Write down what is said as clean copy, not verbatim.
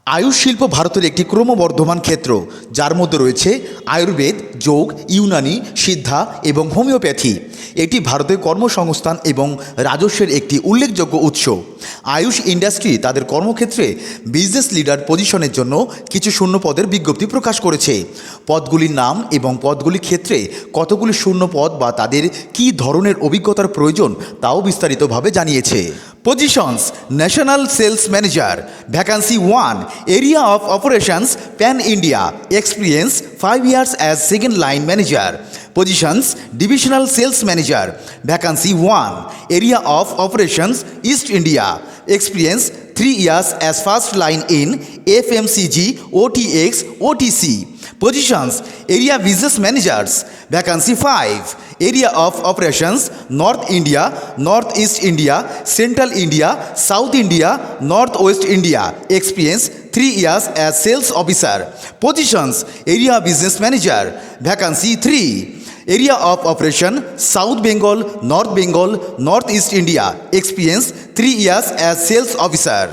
আয়ুষ শিল্প ভারতের একটি ক্রমবর্ধমান ক্ষেত্র, যার মধ্যে রয়েছে আয়ুর্বেদ, যোগ, ইউনানি, সিদ্ধা এবং হোমিওপ্যাথি। এটি ভারতের কর্মসংস্থান এবং রাজস্বের একটি উল্লেখযোগ্য উৎস। আয়ুষ ইন্ডাস্ট্রি তাদের কর্মক্ষেত্রে বিজনেস লিডার পজিশনের জন্য কিছু শূন্য পদের বিজ্ঞপ্তি প্রকাশ করেছে। পদগুলির নাম এবং পদগুলির ক্ষেত্রে কতগুলি শূন্য পদ বা তাদের কী ধরনের অভিজ্ঞতার প্রয়োজন তাও বিস্তারিতভাবে জানিয়েছে। Positions: National Sales Manager, Vacancy 1, Area of Operations, Pan India, Experience 5 years as second line manager. Positions: Divisional Sales Manager, Vacancy 1, Area of Operations, East India, Experience 3 years as first line in FMCG, OTX, OTC. Positions: Area Business Managers, Vacancy 5, Area of Operations, North India, Northeast India, Central India, South India, Northwest India, Experience 3 years as Sales Officer. Positions: Area Business Manager, Vacancy 3, Area of Operation, South Bengal, North Bengal, Northeast India, Experience 3 years as Sales Officer.